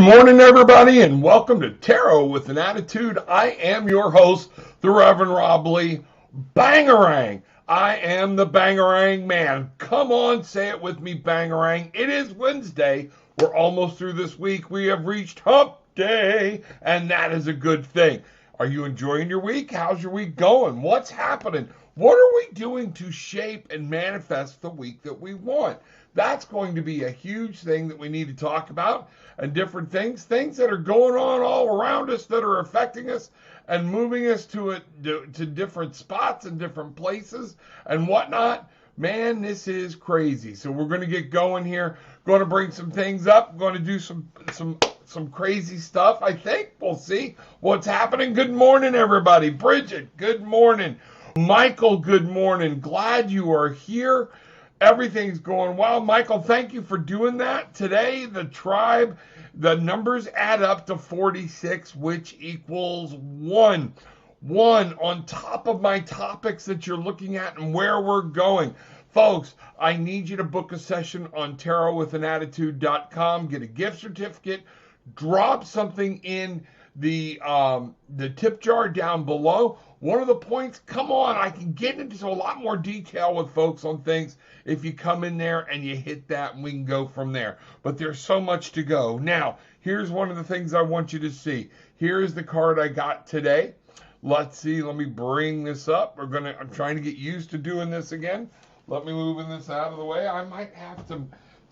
morning, everybody, and welcome to Tarot with an Attitude. I am your host, the Reverend Rob Lee. Bangarang. I am the Bangarang man. Come on, say it with me, Bangarang. It is Wednesday. We're almost through this week. We have reached Hump Day, and that is a good thing. Are you enjoying your week? How's your week going? What's happening? What are we doing to shape and manifest the week that we want? That's going to be a huge thing that we need to talk about, and different things that are going on all around us that are affecting us and moving us to different spots and different places and whatnot. Man, this is crazy. So we're going to get going here. Going to bring some things up. Going to do some crazy stuff. I think we'll see what's happening. Good morning, everybody. Bridget, good morning. Michael, good morning. Glad you are here. Everything's going well. Michael, thank you for doing that. Today, the tribe, the numbers add up to 46, which equals 1. 1 on top of my topics that you're looking at and where we're going. Folks, I need you to book a session on tarotwithanattitude.com. Get a gift certificate. Drop something in the tip jar down below. One of the points, come on, I can get into a lot more detail with folks on things if you come in there and you hit that, and we can go from there. But there's so much to go. Now, here's one of the things I want you to see. Here's the card I got today. Let's see, let me bring this up. I'm trying to get used to doing this again. Let me move this out of the way. I might have to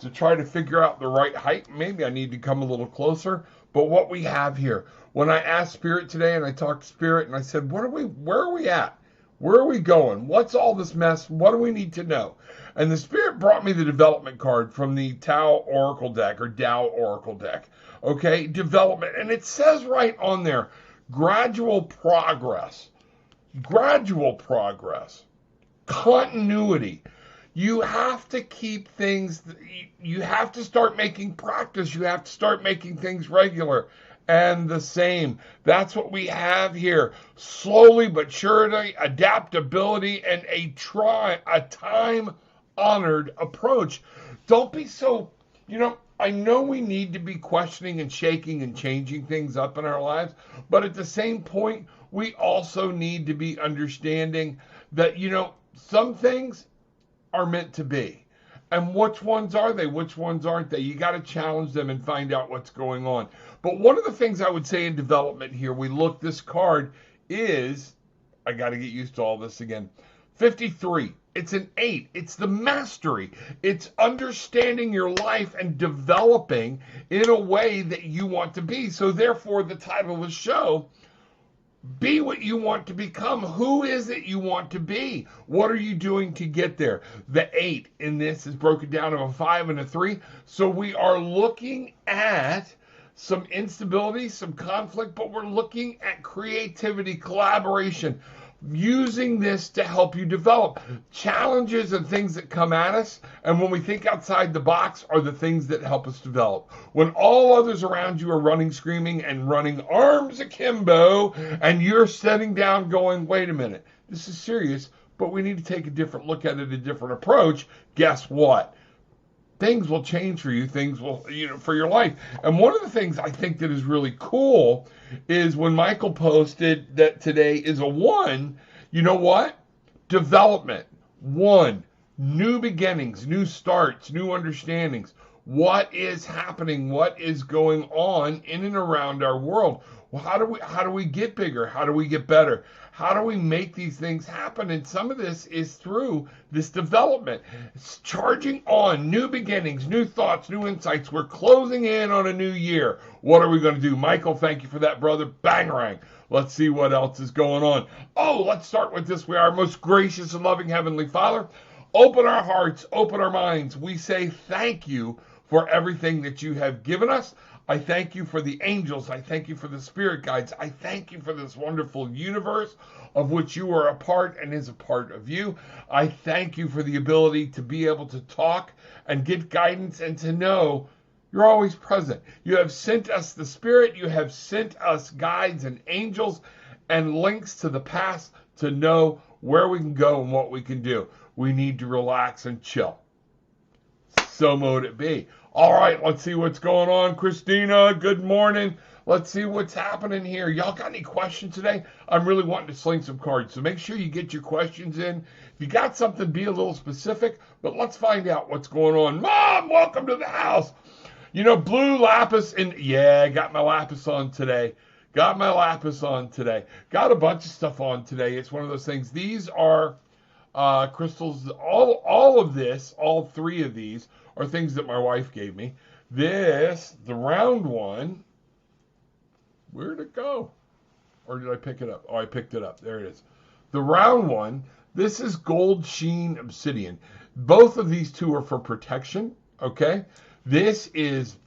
try to figure out the right height. Maybe I need to come a little closer. But what we have here, when I asked Spirit today and I talked to Spirit and I said, where are we at? Where are we going? What's all this mess? What do we need to know? And the Spirit brought me the development card from the Tao Oracle deck, or Tao Oracle deck. Okay, development. And it says right on there, gradual progress, continuity. You have to keep things, you have to start making practice. You have to start making things regular and the same. That's what we have here. Slowly but surely, adaptability and a time-honored approach. Don't be so, I know we need to be questioning and shaking and changing things up in our lives, but at the same point, we also need to be understanding that, some things are meant to be. And which ones are they? Which ones aren't they? You got to challenge them and find out what's going on. But one of the things I would say in development here, this card is, I got to get used to all this again, 53. It's an 8. It's the mastery. It's understanding your life and developing in a way that you want to be. So therefore, the title of the show, be what you want to become. Who is it you want to be? What are you doing to get there? The 8 in this is broken down to a 5 and a 3. So we are looking at some instability, some conflict, but we're looking at creativity, collaboration, using this to help you develop. Challenges and things that come at us, and when we think outside the box, are the things that help us develop. When all others around you are running, screaming, and running arms akimbo, and you're sitting down going, wait a minute, this is serious, but we need to take a different look at it, a different approach. Guess what? Things will change for you. Things will, for your life. And one of the things I think that is really cool is when Michael posted that today is a 1, you know what? Development. 1. New beginnings, new starts, new understandings. What is happening? What is going on in and around our world? Well, how do we get bigger? How do we get better? How do we make these things happen? And some of this is through this development. It's charging on new beginnings, new thoughts, new insights. We're closing in on a new year. What are we going to do? Michael, thank you for that, brother. Bangarang. Let's see what else is going on. Oh, let's start with this. We are our most gracious and loving Heavenly Father. Open our hearts, open our minds. We say thank you for everything that you have given us. I thank you for the angels. I thank you for the spirit guides. I thank you for this wonderful universe of which you are a part and is a part of you. I thank you for the ability to be able to talk and get guidance and to know you're always present. You have sent us the spirit. You have sent us guides and angels and links to the past to know where we can go and what we can do. We need to relax and chill. So mote it be. All right, let's see what's going on. Christina, good morning. Let's see what's happening here. Y'all got any questions today? I'm really wanting to sling some cards, so make sure you get your questions in. If you got something, be a little specific, but let's find out what's going on. Mom, welcome to the house. You know, blue lapis, and yeah, I got my lapis on today. Got my lapis on today. Got a bunch of stuff on today. It's one of those things. These are crystals. All of this, all three of these, are things that my wife gave me. This, the round one, where'd it go? Or did I pick it up? Oh, I picked it up. There it is. The round one, this is gold sheen obsidian. Both of these two are for protection, okay? This is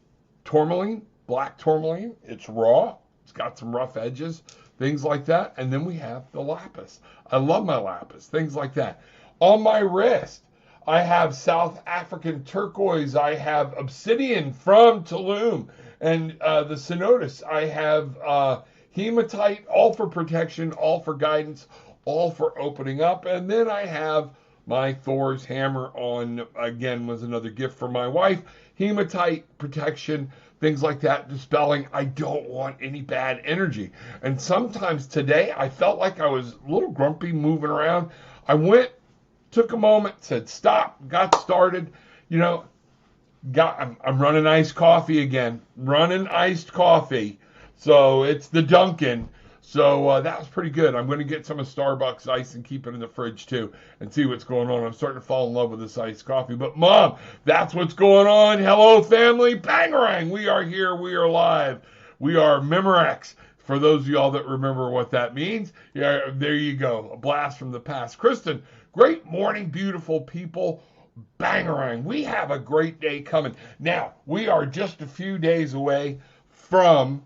tourmaline, black tourmaline. It's raw. It's got some rough edges, things like that. And then we have the lapis. I love my lapis, things like that. On my wrist, I have South African turquoise. I have obsidian from Tulum. And the cenotes, I have hematite, all for protection, all for guidance, all for opening up. And then I have my Thor's hammer on, again, was another gift from my wife. Hematite, protection, things like that, dispelling. I don't want any bad energy. And sometimes today, I felt like I was a little grumpy moving around. I went, took a moment, said stop, got started. You know, I'm running iced coffee again. Running iced coffee. So it's the Dunkin'. So that was pretty good. I'm going to get some of Starbucks ice and keep it in the fridge too and see what's going on. I'm starting to fall in love with this iced coffee. But Mom, that's what's going on. Hello, family. Bangarang. We are here. We are live. We are Memorex. For those of y'all that remember what that means, yeah, there you go. A blast from the past. Kristen, great morning, beautiful people. Bangarang. We have a great day coming. Now, we are just a few days away from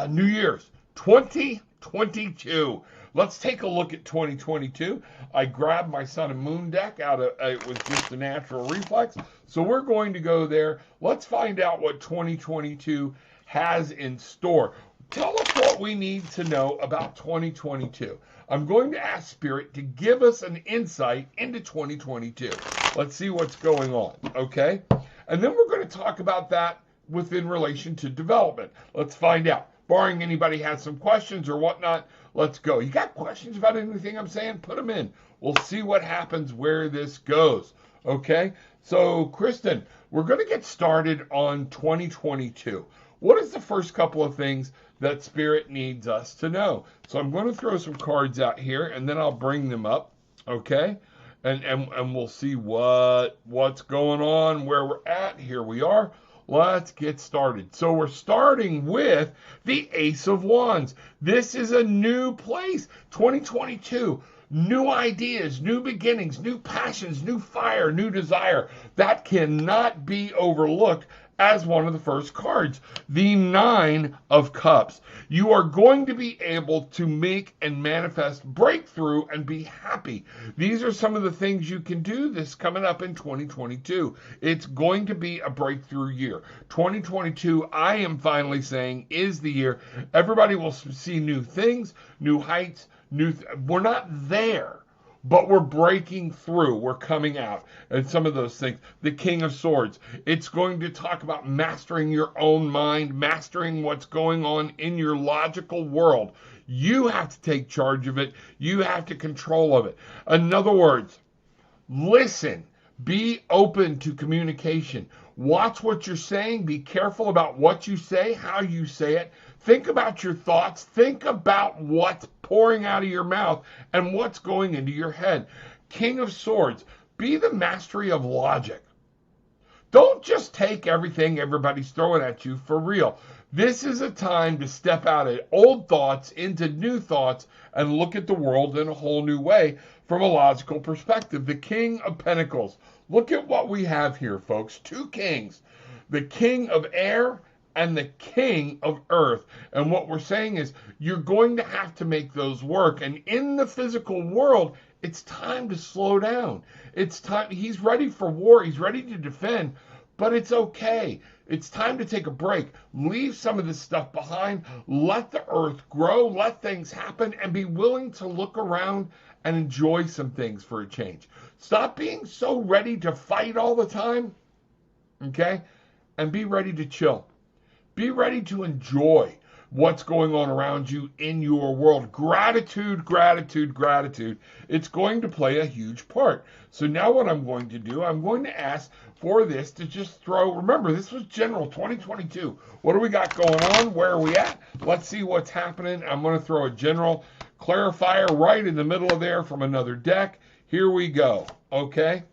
New Year's. 2022. Let's take a look at 2022. I grabbed my Sun and Moon deck out of it was just a natural reflex. So we're going to go there. Let's find out what 2022 has in store. Tell us what we need to know about 2022. I'm going to ask Spirit to give us an insight into 2022. Let's see what's going on, okay? And then we're going to talk about that within relation to development. Let's find out. Barring anybody has some questions or whatnot, let's go. You got questions about anything I'm saying? Put them in. We'll see what happens where this goes. Okay? So, Kristen, we're going to get started on 2022. What is the first couple of things that Spirit needs us to know? So I'm going to throw some cards out here, and then I'll bring them up. Okay? And we'll see what's going on, where we're at. Here we are. Let's get started. So we're starting with the Ace of Wands. This is a new place. 2022. New ideas, new beginnings, new passions, new fire, new desire. That cannot be overlooked as one of the first cards. The Nine of Cups. You are going to be able to make and manifest breakthrough and be happy. These are some of the things you can do this coming up in 2022. It's going to be a breakthrough year. 2022, I am finally saying, is the year. Everybody will see new things, new heights, we're not there, but we're breaking through. We're coming out. And some of those things. The King of Swords. It's going to talk about mastering your own mind, mastering what's going on in your logical world. You have to take charge of it. You have to control of it. In other words, listen. Be open to communication. Watch what you're saying. Be careful about what you say, how you say it. Think about your thoughts. Think about what's pouring out of your mouth and what's going into your head. King of Swords, be the mastery of logic. Don't just take everything everybody's throwing at you for real. This is a time to step out of old thoughts into new thoughts and look at the world in a whole new way from a logical perspective. The King of Pentacles. Look at what we have here, folks. Two kings. The King of Air and the King of Earth. And what we're saying is you're going to have to make those work. And in the physical world, it's time to slow down. It's time. He's ready for war. He's ready to defend. But it's okay. It's time to take a break. Leave some of this stuff behind. Let the earth grow. Let things happen. And be willing to look around and enjoy some things for a change. Stop being so ready to fight all the time. okay? And be ready to chill. Be ready to enjoy what's going on around you in your world. Gratitude, gratitude, gratitude. It's going to play a huge part. So now what I'm going to do, I'm going to ask for this to just throw, remember, this was general 2022. What do we got going on? Where are we at? Let's see what's happening. I'm going to throw a general clarifier right in the middle of there from another deck. Here we go, okay?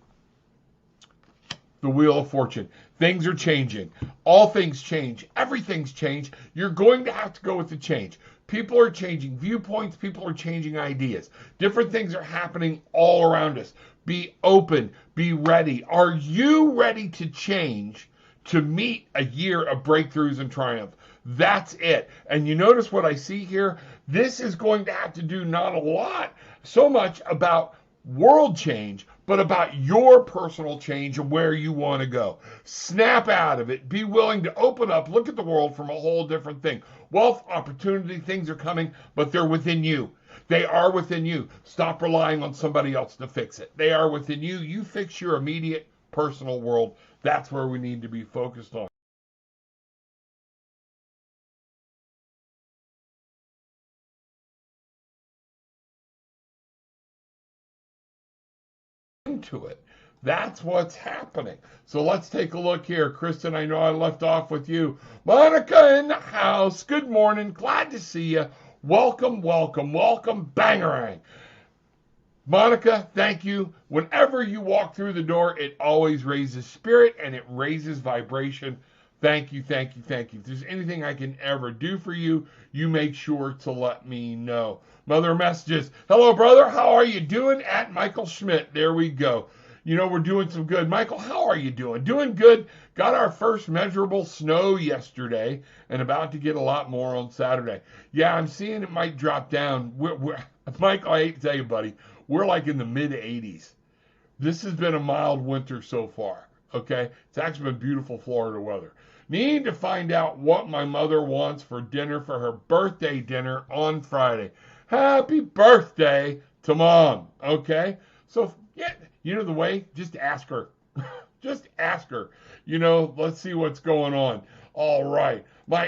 The Wheel of Fortune. Things are changing. All things change. Everything's changed. You're going to have to go with the change. People are changing viewpoints. People are changing ideas. Different things are happening all around us. Be open. Be ready. Are you ready to change to meet a year of breakthroughs and triumph? That's it. And you notice what I see here? This is going to have to do not a lot, so much about world change, but about your personal change and where you want to go. Snap out of it. Be willing to open up, look at the world from a whole different thing. Wealth, opportunity, things are coming, but they're within you. They are within you. Stop relying on somebody else to fix it. They are within you. You fix your immediate personal world. That's where we need to be focused on. Into it. That's what's happening. So let's take a look here. Kristen, I know I left off with you. Monica in the house. Good morning. Glad to see you. Welcome, welcome, welcome. Bangarang. Monica, thank you. Whenever you walk through the door, it always raises spirit and it raises vibration. Thank you, thank you, thank you. If there's anything I can ever do for you, you make sure to let me know. Mother messages. Hello, brother. How are you doing? At Michael Schmidt. There we go. You know, we're doing some good. Michael, how are you doing? Doing good. Got our first measurable snow yesterday and about to get a lot more on Saturday. Yeah, I'm seeing it might drop down. Michael, I hate to tell you, buddy, we're like in the mid-80s. This has been a mild winter so far, okay? It's actually been beautiful Florida weather. Need to find out what my mother wants for dinner for her birthday dinner on Friday. Happy birthday to Mom, okay? So, yeah, you know the way, just ask her. Just ask her. You know, let's see what's going on. All right.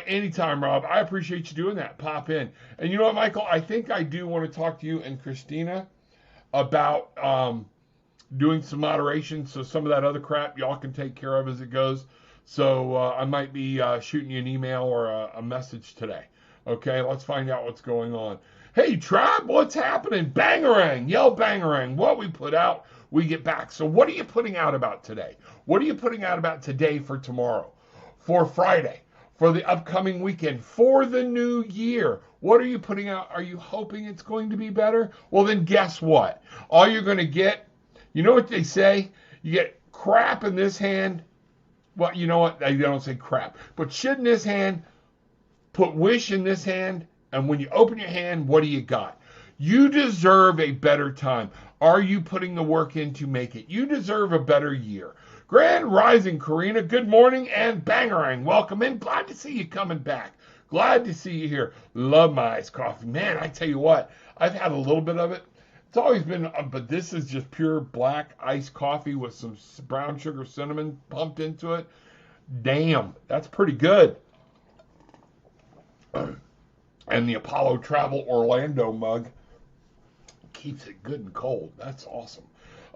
Anytime, Rob. I appreciate you doing that. Pop in. And you know what, Michael? I think I do want to talk to you and Christina about doing some moderation, so some of that other crap y'all can take care of as it goes. So I might be shooting you an email or a message today. Okay, let's find out what's going on. Hey, tribe, what's happening? Bangarang, yell bangarang. What we put out, we get back. So what are you putting out about today? What are you putting out about today for tomorrow, for Friday, for the upcoming weekend, for the new year? What are you putting out? Are you hoping it's going to be better? Well, then guess what? All you're going to get, you know what they say? You get crap in this hand. Well, you know what? They don't say crap. Put shit in this hand, put wish in this hand, and when you open your hand, what do you got? You deserve a better time. Are you putting the work in to make it? You deserve a better year. Grand Rising, Karina. Good morning and bangarang. Welcome in. Glad to see you coming back. Glad to see you here. Love my iced coffee. Man, I tell you what, I've had a little bit of it. It's always been, but this is just pure black iced coffee with some brown sugar cinnamon pumped into it. Damn, that's pretty good. And the Apollo Travel Orlando mug keeps it good and cold. That's awesome.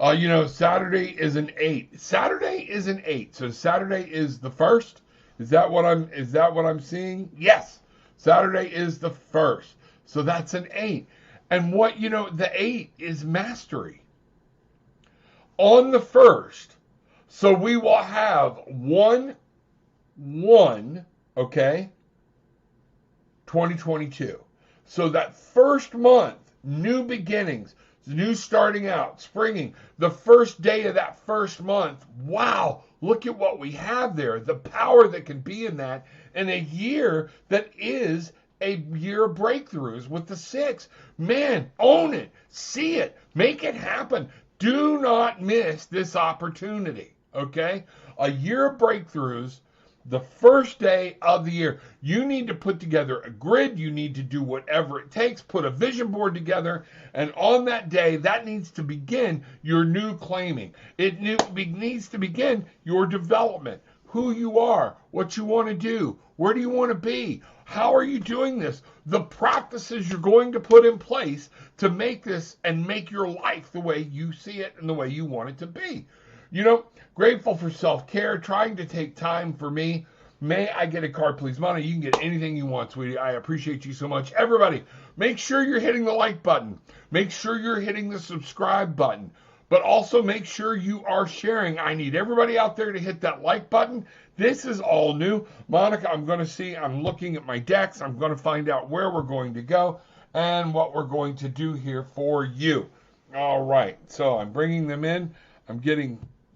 You know, Saturday is an 8. Saturday is an 8. So Saturday is the 1st. Is that what I'm seeing? Yes. Saturday is the 1st. So that's an 8. And what, you know, the 8 is mastery. On the 1st, so we will have 1, okay, 2022. So that first month, new beginnings, new starting out, springing, the first day of that first month. Wow, look at what we have there. The power that can be in that in a year that is a year of breakthroughs with the 6. Man, own it, see it, make it happen. Do not miss this opportunity, okay? A year of breakthroughs, the first day of the year. You need to put together a grid. You need to do whatever it takes. Put a vision board together. And on that day, that needs to begin your new claiming. It needs to begin your development. who you are, what you want to do, where do you want to be, how are you doing this, the practices you're going to put in place to make this and make your life the way you see it and the way you want it to be. You know, grateful for self-care, trying to take time for me. May I get a card, please? Mana, you can get anything you want, sweetie. I appreciate you so much. Everybody, make sure you're hitting the like button. Make sure you're hitting the subscribe button. But also make sure you are sharing. I need everybody out there to hit that like button. This is all new. Monica, I'm looking at my decks. I'm going to find out where we're going to go and what we're going to do here for you. All right. So I'm bringing them in. I'm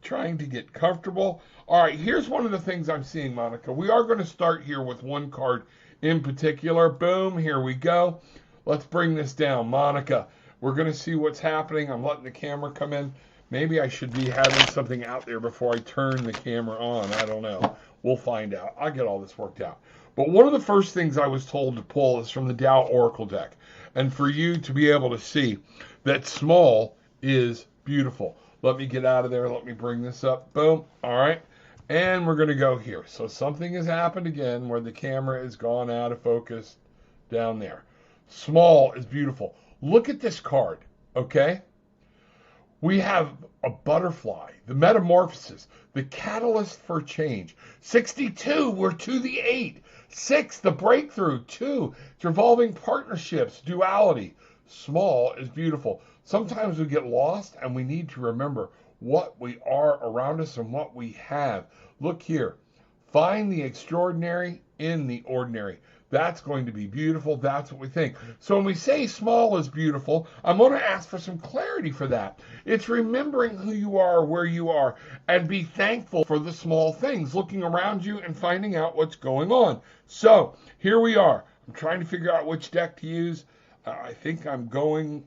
trying to get comfortable. All right. Here's one of the things I'm seeing, Monica. We are going to start here with one card in particular. Boom. Here we go. Let's bring this down. Monica. We're going to see what's happening. I'm letting the camera come in. Maybe I should be having something out there before I turn the camera on. I don't know. We'll find out. I'll get all this worked out. But one of the first things I was told to pull is from the Tao Oracle deck. And for you to be able to see that small is beautiful. Let me get out of there. Let me bring this up. Boom. All right. And we're going to go here. So something has happened again where the camera has gone out of focus down there. Small is beautiful. Look at this card, okay? We have a butterfly, the metamorphosis, the catalyst for change. 62, we're to the 8. 6, the breakthrough. 2, it's revolving partnerships, duality. Small is beautiful. Sometimes we get lost and we need to remember what we are around us and what we have. Look here. Find the extraordinary in the ordinary. That's going to be beautiful. That's what we think. So when we say small is beautiful, I'm going to ask for some clarity for that. It's remembering who you are, where you are, and be thankful for the small things, looking around you and finding out what's going on. So here we are. I'm trying to figure out which deck to use. I think I'm going,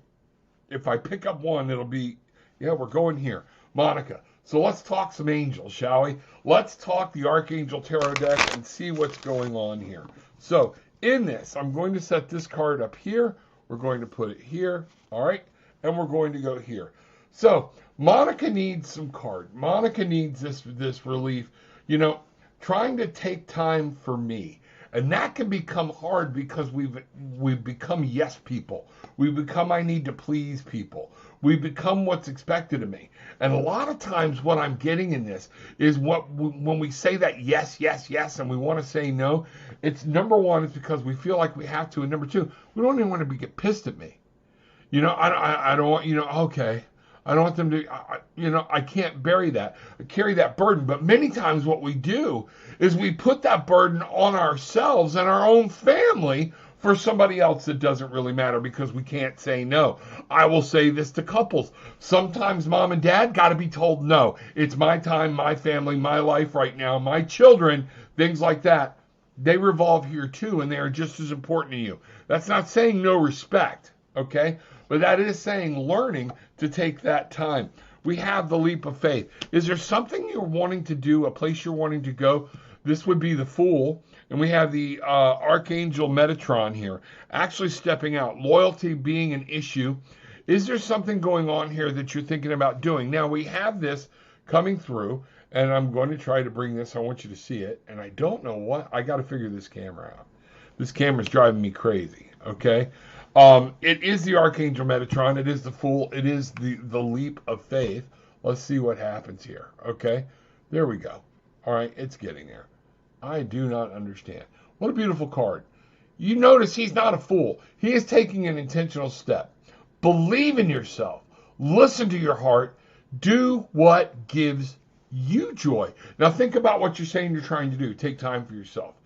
if I pick up one, it'll be, yeah, we're going here. Monica. So let's talk some angels, shall we? Let's talk the Archangel Tarot deck and see what's going on here. So in this, I'm going to set this card up here. We're going to put it here, all right? And we're going to go here. So Monica needs some card. Monica needs this relief, you know, trying to take time for me. And that can become hard because we've become yes people. We've become I need to please people. We've become what's expected of me. And a lot of times what I'm getting in this is when we say that yes, yes, yes, and we want to say no, it's number one, it's because we feel like we have to. And number two, we don't even want to get pissed at me. You know, I don't want, you know, okay. I don't want them to, you know, I can't carry that burden. But many times what we do is we put that burden on ourselves and our own family for somebody else that doesn't really matter because we can't say no. I will say this to couples. Sometimes mom and dad got to be told no. It's my time, my family, my life right now, my children, things like that. They revolve here too, and they are just as important to you. That's not saying no respect, okay? But that is saying learning to take that time. We have the leap of faith. Is there something you're wanting to do, a place you're wanting to go? This would be the Fool. And we have the Archangel Metatron here, actually stepping out. Loyalty being an issue. Is there something going on here that you're thinking about doing? Now, we have this coming through, and I'm going to try to bring this. I want you to see it. And I don't know what. I got to figure this camera out. This camera's driving me crazy, okay? It is the Archangel Metatron. It is the Fool. It is the leap of faith. Let's see what happens here, okay? There we go. All right, it's getting there. I do not understand. What a beautiful card. You notice he's not a fool. He is taking an intentional step. Believe in yourself. Listen to your heart. Do what gives you joy. Now think about what you're saying you're trying to do. Take time for yourself.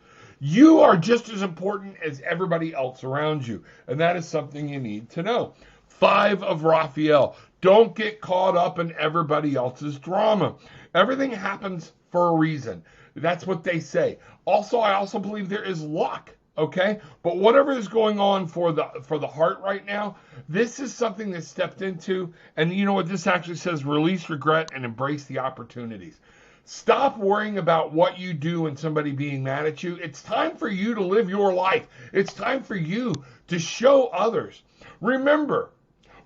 You are just as important as everybody else around you. And that is something you need to know. 5 of Raphael. Don't get caught up in everybody else's drama. Everything happens for a reason. That's what they say. Also, I also believe there is luck, okay? But whatever is going on for the heart right now, this is something that's stepped into. And you know what this actually says? Release regret and embrace the opportunities. Stop worrying about what you do and somebody being mad at you. It's time for you to live your life. It's time for you to show others. Remember,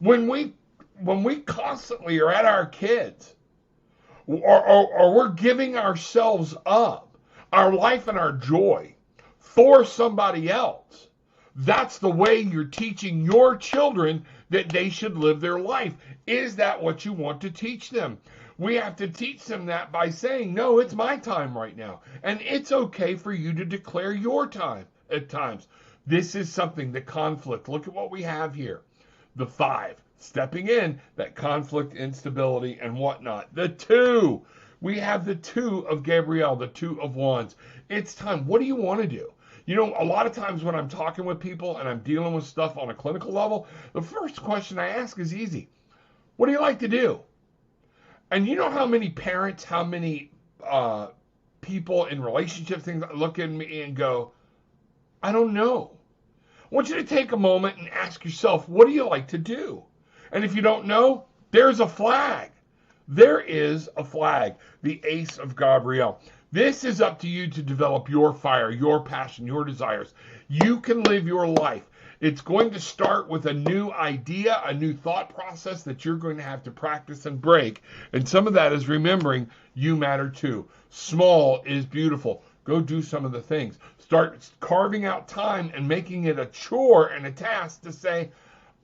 when we constantly are at our kids, or we're giving ourselves up, our life and our joy, for somebody else. That's the way you're teaching your children that they should live their life. Is that what you want to teach them? We have to teach them that by saying, no, it's my time right now. And it's okay for you to declare your time at times. This is something, the conflict. Look at what we have here. The 5, stepping in, that conflict, instability, and whatnot. The 2, we have the 2 of Gabrielle, the 2 of Wands. It's time. What do you want to do? You know, a lot of times when I'm talking with people and I'm dealing with stuff on a clinical level, the first question I ask is easy. What do you like to do? And you know how many parents, how many people in relationship things look at me and go, I don't know. I want you to take a moment and ask yourself, what do you like to do? And if you don't know, there's a flag. There is a flag, the Ace of Gabrielle. This is up to you to develop your fire, your passion, your desires. You can live your life. It's going to start with a new idea, a new thought process that you're going to have to practice and break. And some of that is remembering you matter too. Small is beautiful. Go do some of the things. Start carving out time and making it a chore and a task to say,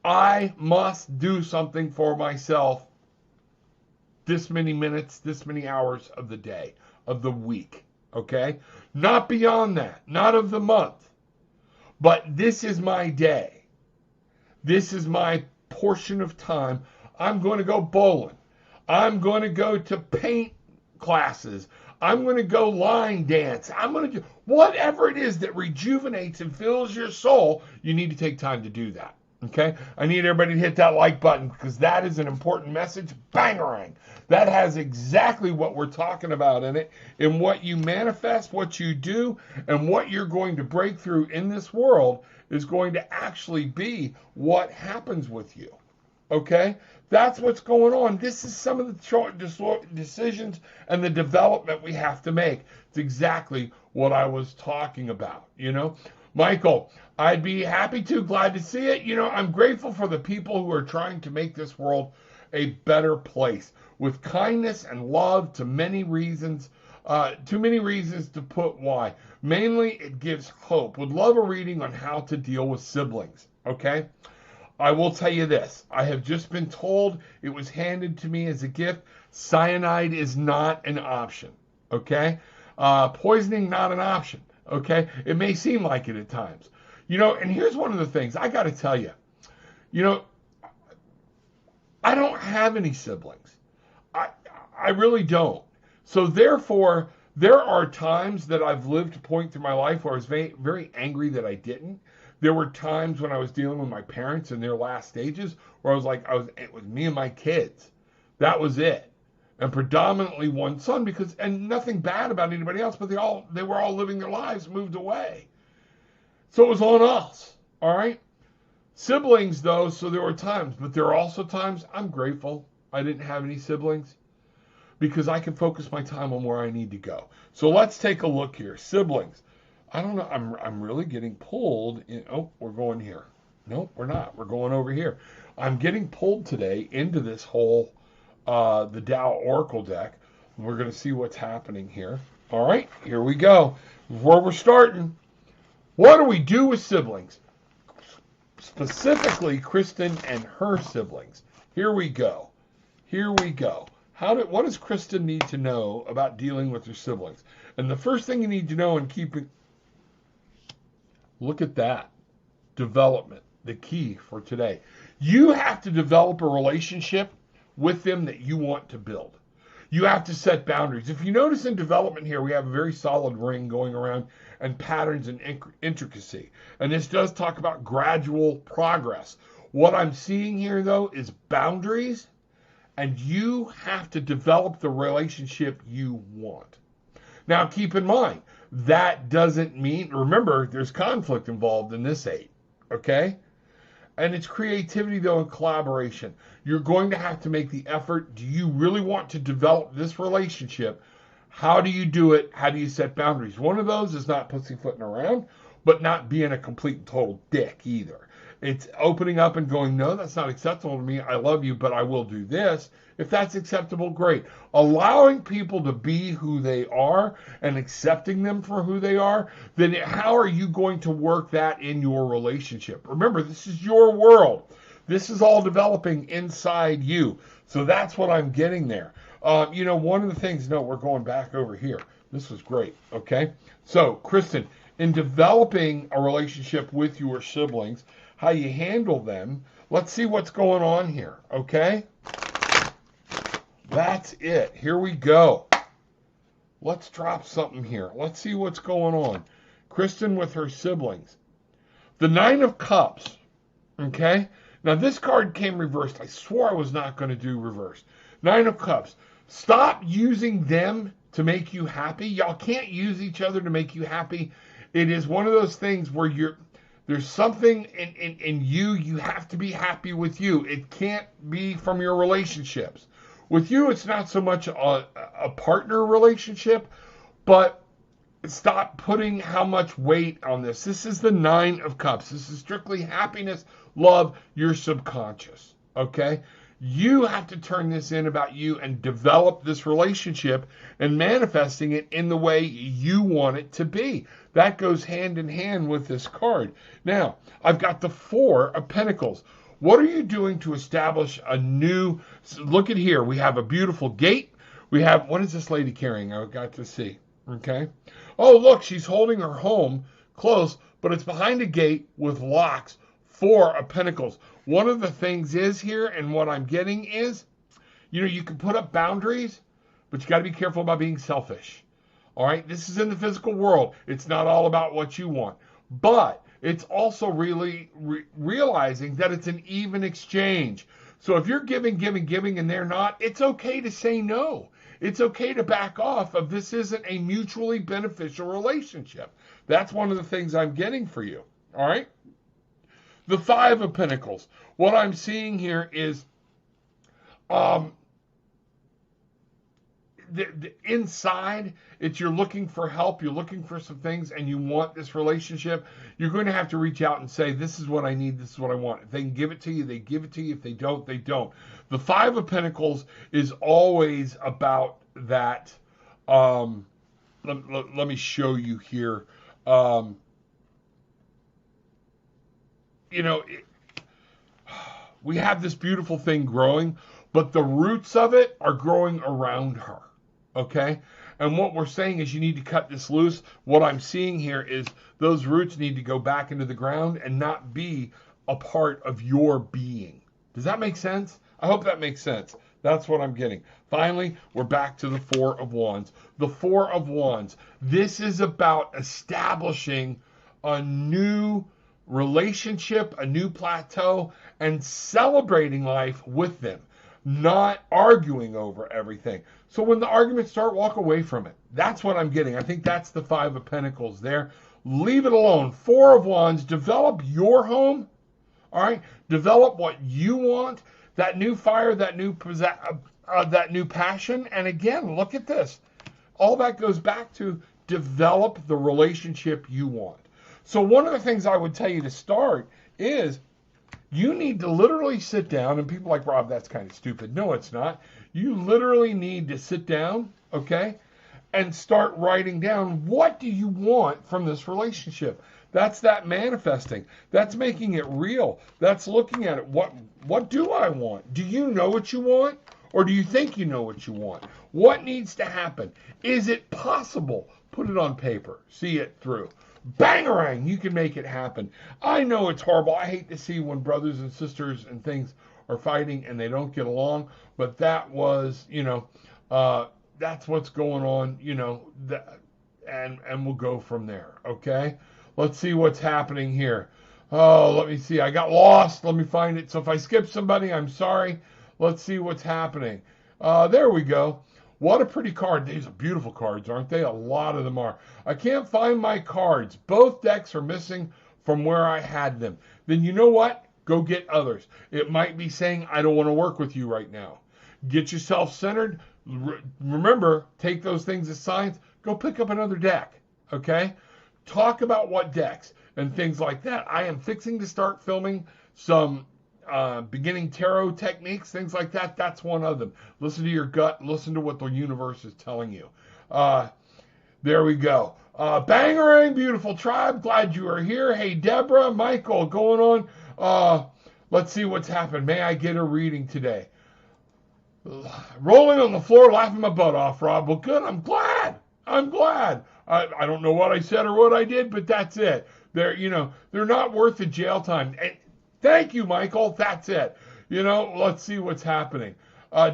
I must do something for myself this many minutes, this many hours of the day, of the week, okay? Not beyond that, not of the month, but this is my day. This is my portion of time. I'm going to go bowling. I'm going to go to paint classes. I'm going to go line dance. I'm going to do whatever it is that rejuvenates and fills your soul. You need to take time to do that. Okay? I need everybody to hit that like button because that is an important message. Bangarang. That has exactly what we're talking about in it, in what you manifest, what you do, and what you're going to break through in this world is going to actually be what happens with you. Okay? That's what's going on. This is some of the decisions and the development we have to make. It's exactly what I was talking about, you know? Michael, I'd be happy to, glad to see it. You know, I'm grateful for the people who are trying to make this world a better place with kindness and love to many reasons, too many reasons to put why. Mainly, it gives hope. Would love a reading on how to deal with siblings, okay? I will tell you this. I have just been told it was handed to me as a gift. Cyanide is not an option, okay? Poisoning, not an option, okay? It may seem like it at times. You know, and here's one of the things I got to tell you. You know, I don't have any siblings. I really don't. So therefore, there are times that I've lived a point through my life where I was very, very angry that I didn't. There were times when I was dealing with my parents in their last stages where I was like, it was me and my kids. That was it. And predominantly one son because, and nothing bad about anybody else, but they were all living their lives, moved away. So it was on us. All right. Siblings though, so there were times, but there are also times I'm grateful I didn't have any siblings because I can focus my time on where I need to go. So let's take a look here. Siblings. I don't know. I'm really getting pulled in. Oh, we're going here. No, we're not. We're going over here. I'm getting pulled today into this whole, the Tao Oracle deck. We're going to see what's happening here. All right, here we go. Before we're starting, what do we do with siblings? Specifically, Kristen and her siblings. Here we go. Here we go. What does Kristen need to know about dealing with her siblings? And the first thing you need to know in keeping... Look at that. Development. The key for today. You have to develop a relationship with them that you want to build. You have to set boundaries. If you notice in development here, we have a very solid ring going around and patterns and intricacy. And this does talk about gradual progress. What I'm seeing here, though, is boundaries. And you have to develop the relationship you want. Now, keep in mind, that doesn't mean, remember, there's conflict involved in this 8, okay? And it's creativity, though, and collaboration. You're going to have to make the effort. Do you really want to develop this relationship? How do you do it? How do you set boundaries? One of those is not pussyfooting around, but not being a complete and total dick either. It's opening up and going, no, that's not acceptable to me. I love you, but I will do this. If that's acceptable, great. Allowing people to be who they are and accepting them for who they are, then how are you going to work that in your relationship? Remember, this is your world. This is all developing inside you. So that's what I'm getting there. One of the things, no, we're going back over here. This was great, okay? So, Kristen, in developing a relationship with your siblings, how you handle them, let's see what's going on here, okay? That's it. Here we go. Let's drop something here. Let's see what's going on. Kristen with her siblings. The Nine of Cups, okay? Now, this card came reversed. I swore I was not going to do reverse. Nine of Cups. Stop using them to make you happy. Y'all can't use each other to make you happy. It is one of those things where there's something in you. You have to be happy with you. It can't be from your relationships. With you, it's not so much a partner relationship, but stop putting how much weight on this. This is the Nine of Cups. This is strictly happiness, love, your subconscious, okay? You have to turn this in about you and develop this relationship and manifesting it in the way you want it to be. That goes hand in hand with this card. Now, I've got the Four of Pentacles. What are you doing to establish a new... Look at here. We have a beautiful gate. We have... What is this lady carrying? I got to see. Okay. Oh, look, she's holding her home close, but it's behind a gate with locks. Four of Pentacles. One of the things is here, and what I'm getting is, you can put up boundaries, but you got to be careful about being selfish. All right? This is in the physical world. It's not all about what you want. But it's also really realizing that it's an even exchange. So if you're giving, and they're not, it's okay to say no. It's okay to back off of this isn't a mutually beneficial relationship. That's one of the things I'm getting for you. All right? The Five of Pentacles. What I'm seeing here is the inside, you're looking for help, you're looking for some things, and you want this relationship. You're going to have to reach out and say, this is what I need, this is what I want. If they can give it to you, they give it to you. If they don't, they don't. The Five of Pentacles is always about that. Let me show you here. We have this beautiful thing growing, but the roots of it are growing around her, okay? And what we're saying is you need to cut this loose. What I'm seeing here is those roots need to go back into the ground and not be a part of your being. Does that make sense? I hope that makes sense. That's what I'm getting. Finally, we're back to the Four of Wands. The Four of Wands. This is about establishing a new relationship, a new plateau, and celebrating life with them, not arguing over everything. So when the arguments start, walk away from it. That's what I'm getting. I think that's the Five of Pentacles there. Leave it alone. Four of Wands, develop your home, all right? Develop what you want, that new fire, that new passion. And again, look at this. All that goes back to develop the relationship you want. So one of the things I would tell you to start is you need to literally sit down, and people are like, Rob, that's kind of stupid. No, it's not. You literally need to sit down, okay, and start writing down, what do you want from this relationship? That's that manifesting. That's making it real. That's looking at it. What do I want? Do you know what you want? Or do you think you know what you want? What needs to happen? Is it possible? Put it on paper. See it through. Bangarang, you can make it happen. I know it's horrible. I hate to see when brothers and sisters and things are fighting and they don't get along, but that was, that's what's going on, and we'll go from there, okay? Let's see what's happening here. Oh, let me see. I got lost. Let me find it. So if I skip somebody, I'm sorry. Let's see what's happening. There we go. What a pretty card. These are beautiful cards, aren't they? A lot of them are. I can't find my cards. Both decks are missing from where I had them. Then you know what? Go get others. It might be saying, I don't want to work with you right now. Get yourself centered. Remember, take those things as signs. Go pick up another deck, okay? Talk about what decks. and things like that. I am fixing to start filming some beginning tarot techniques, things like that. That's one of them. Listen to your gut. Listen to what the universe is telling you. There we go. Bangarang, beautiful tribe. Glad you are here. Hey, Deborah, Michael, going on. Let's see what's happened. May I get a reading today? Rolling on the floor, laughing my butt off, Rob. Well, good. I'm glad. I don't know what I said or what I did, but that's it. They're not worth the jail time. And thank you, Michael. That's it. Let's see what's happening.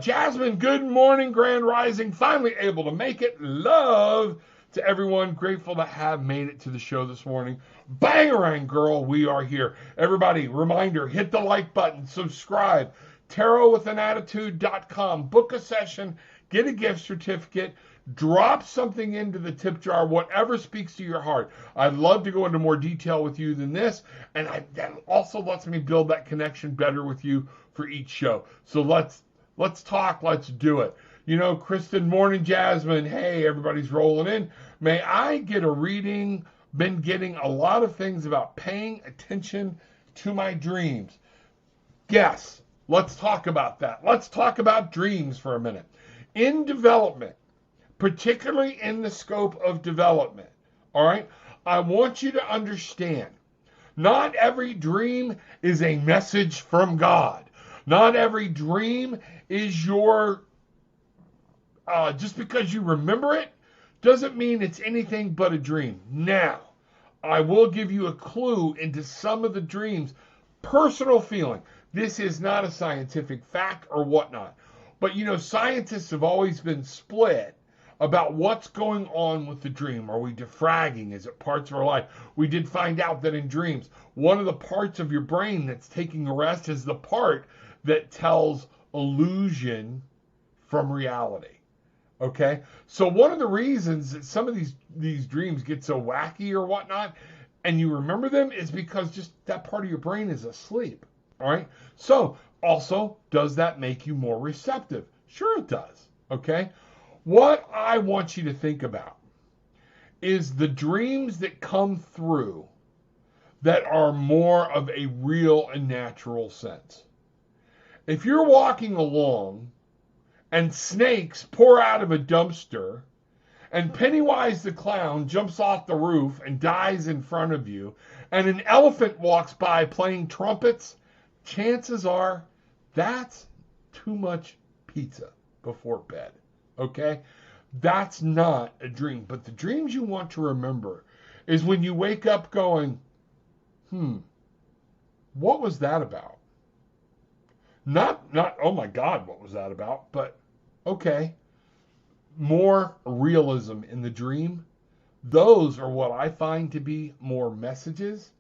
Jasmine, good morning, Grand Rising. Finally able to make it. Love to everyone. Grateful to have made it to the show this morning. Bangarang, girl, we are here. Everybody, reminder, hit the like button, subscribe. tarotwithanattitude.com. Book a session, get a gift certificate, drop something into the tip jar, whatever speaks to your heart. I'd love to go into more detail with you than this, and that also lets me build that connection better with you for each show. So let's talk, let's do it. Kristen, morning, Jasmine. Hey, everybody's rolling in. May I get a reading? Been getting a lot of things about paying attention to my dreams. Yes, let's talk about that. Let's talk about dreams for a minute. In development, particularly in the scope of development, all right, I want you to understand, not every dream is a message from God. Not every dream is your, just because you remember it, doesn't mean it's anything but a dream. Now, I will give you a clue into some of the dreams. Personal feeling. This is not a scientific fact or whatnot. But, scientists have always been split about what's going on with the dream. Are we defragging? Is it parts of our life? We did find out that in dreams, one of the parts of your brain that's taking a rest is the part that tells illusion from reality. Okay? So one of the reasons that some of these dreams get so wacky or whatnot, and you remember them, is because just that part of your brain is asleep. All right? So also, does that make you more receptive? Sure it does. Okay? What I want you to think about is the dreams that come through that are more of a real and natural sense. If you're walking along and snakes pour out of a dumpster and Pennywise the clown jumps off the roof and dies in front of you and an elephant walks by playing trumpets, chances are that's too much pizza before bed. Okay? That's not a dream. But the dreams you want to remember is when you wake up going, what was that about? Not, oh my God, what was that about? But, okay, more realism in the dream. Those are what I find to be more messages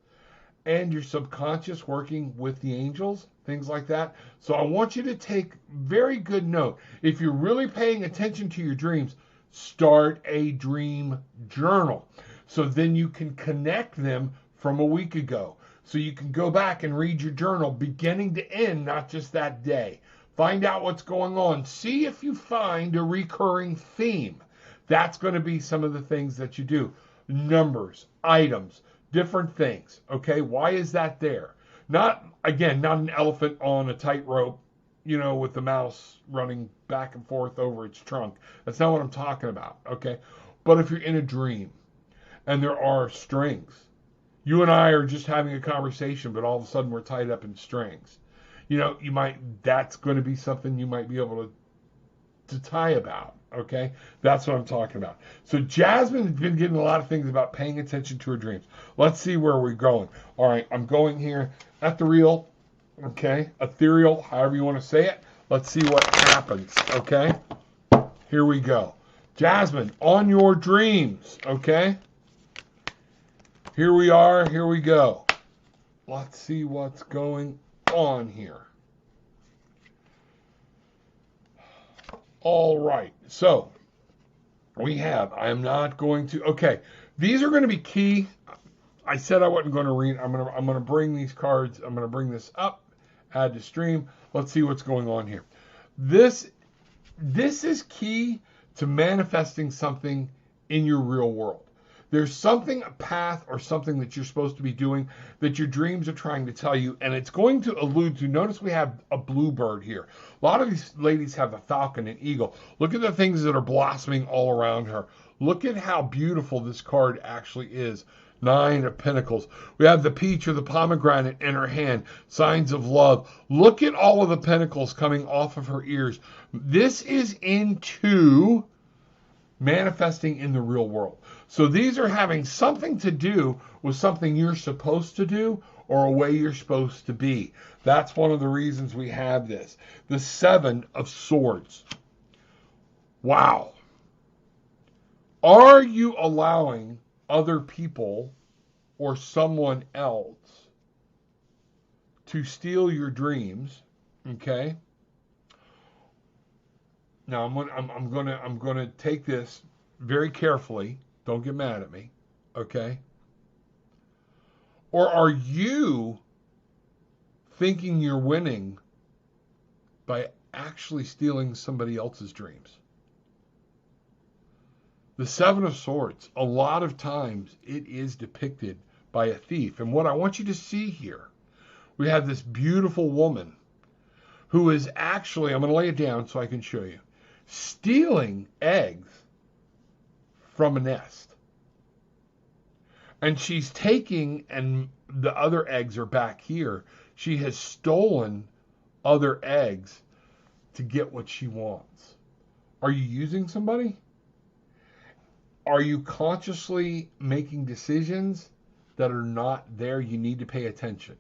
and your subconscious working with the angels, things like that. So I want you to take very good note. If you're really paying attention to your dreams, start a dream journal. So then you can connect them from a week ago. So you can go back and read your journal beginning to end, not just that day. Find out what's going on. See if you find a recurring theme. That's going to be some of the things that you do. Numbers, items, different things. Okay, why is that there? Not an elephant on a tightrope, with the mouse running back and forth over its trunk. That's not what I'm talking about, okay? But if you're in a dream and there are strings, you and I are just having a conversation, but all of a sudden we're tied up in strings. That's going to be something you might be able to tie about, okay? That's what I'm talking about. So Jasmine has been getting a lot of things about paying attention to her dreams. Let's see where we're going. All right, I'm going here ethereal, okay? Ethereal, however you want to say it. Let's see what happens, okay? Here we go. Jasmine, on your dreams, okay? Here we are, here we go. Let's see what's going on here. All right, so we have, I'm not going to, okay, these are going to be key. I said I wasn't going to read. I'm going to bring these cards. I'm going to bring this up, add to stream. Let's see what's going on here. This is key to manifesting something in your real world. There's something, a path or something that you're supposed to be doing that your dreams are trying to tell you, and it's going to allude to, notice we have a bluebird here. A lot of these ladies have a falcon and eagle. Look at the things that are blossoming all around her. Look at how beautiful this card actually is. 9 of Pentacles. We have the peach or the pomegranate in her hand. Signs of love. Look at all of the pentacles coming off of her ears. This is into manifesting in the real world. So these are having something to do with something you're supposed to do or a way you're supposed to be. That's one of the reasons we have this. The 7 of Swords. Wow. Are you allowing other people or someone else to steal your dreams? Okay. Now I'm gonna take this very carefully. Don't get mad at me, okay? Or are you thinking you're winning by actually stealing somebody else's dreams? The 7 of Swords, a lot of times it is depicted by a thief. And what I want you to see here, we have this beautiful woman who is actually, I'm going to lay it down so I can show you, stealing eggs from a nest. And she's taking, and the other eggs are back here. She has stolen other eggs to get what she wants. Are you using somebody? Are you consciously making decisions that are not there? You need to pay attention.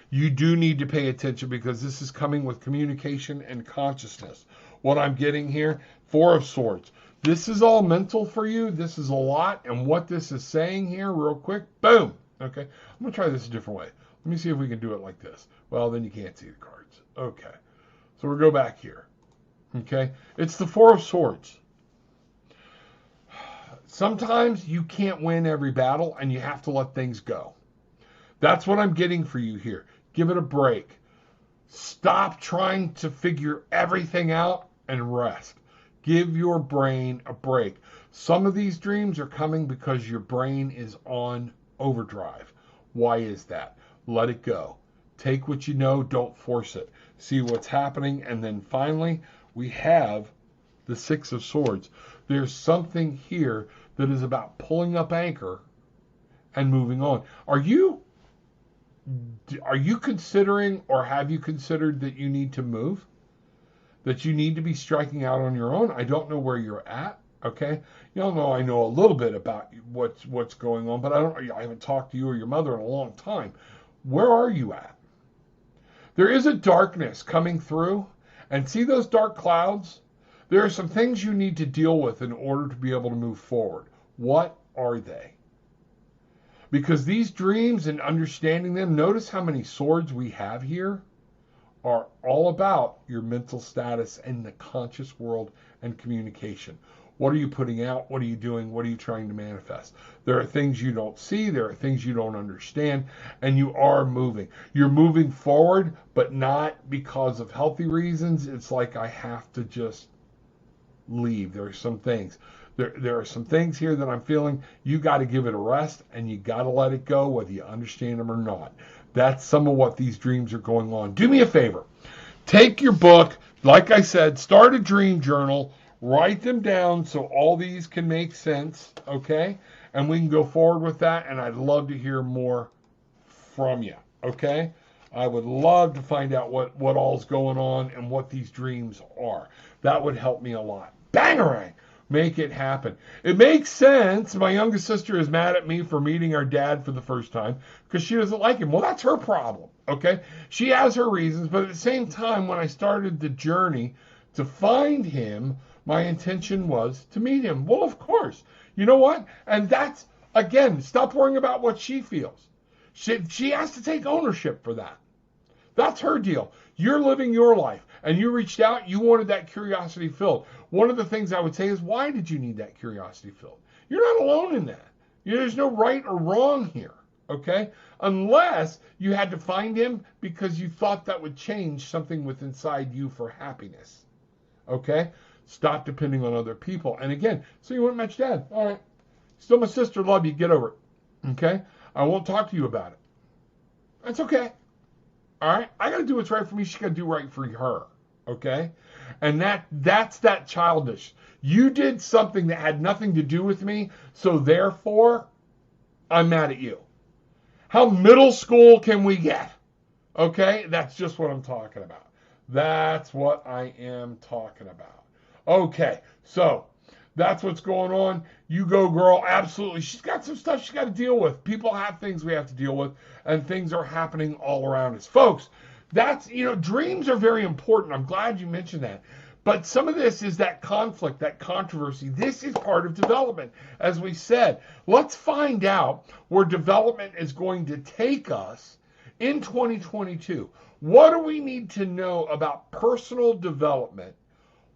You do need to pay attention because this is coming with communication and consciousness. What I'm getting here, 4 of Swords. This is all mental for you. This is a lot. And what this is saying here, real quick, boom. Okay, I'm going to try this a different way. Let me see if we can do it like this. Well, then you can't see the cards. Okay, so we'll go back here. Okay, it's the 4 of Swords. Sometimes you can't win every battle and you have to let things go. That's what I'm getting for you here. Give it a break. Stop trying to figure everything out and rest. Give your brain a break. Some of these dreams are coming because your brain is on overdrive. Why is that? Let it go. Take what you know, don't force it. See what's happening. And then finally, we have the 6 of Swords. There's something here that is about pulling up anchor and moving on. Are you considering, or have you considered that you need to move? That you need to be striking out on your own? I don't know where you're at, okay? Y'all know I know a little bit about what's going on, but I haven't talked to you or your mother in a long time. Where are you at? There is a darkness coming through, and see those dark clouds? There are some things you need to deal with in order to be able to move forward. What are they? Because these dreams and understanding them, notice how many swords we have here, are all about your mental status and the conscious world and communication. What are you putting out? What are you doing? What are you trying to manifest? There are things you don't see. There are things you don't understand. And you are moving. You're moving forward, but not because of healthy reasons. It's like I have to just leave. There are some things. There are some things here that I'm feeling you got to give it a rest and you got to let it go whether you understand them or not. That's some of what these dreams are going on. Do me a favor. Take your book. Like I said, start a dream journal. Write them down so all these can make sense, okay? And we can go forward with that, and I'd love to hear more from you, okay? I would love to find out what all's going on and what these dreams are. That would help me a lot. Bangarang! Make it happen. It makes sense. My youngest sister is mad at me for meeting our dad for the first time because she doesn't like him. Well, that's her problem, okay? She has her reasons, but at the same time, when I started the journey to find him, my intention was to meet him. Well, of course. You know what? And that's, again, stop worrying about what she feels. She has to take ownership for that. That's her deal. You're living your life, and you reached out. You wanted that curiosity filled. One of the things I would say is, why did you need that curiosity filled? You're not alone in that. There's no right or wrong here, okay? Unless you had to find him because you thought that would change something within inside you for happiness, okay? Stop depending on other people. And again, so you want to match dad. All right. Still my sister, love you, get over it. Okay? I won't talk to you about it. That's okay. All right? I got to do what's right for me. She got to do right for her. Okay? And that's that childish. You did something that had nothing to do with me, so therefore, I'm mad at you. How middle school can we get? Okay? That's just what I'm talking about. That's what I am talking about. Okay, so that's what's going on. You go, girl. Absolutely. She's got some stuff she's got to deal with. People have things we have to deal with, and things are happening all around us. Folks, that's, dreams are very important. I'm glad you mentioned that. But some of this is that conflict, that controversy. This is part of development. As we said, let's find out where development is going to take us in 2022. What do we need to know about personal development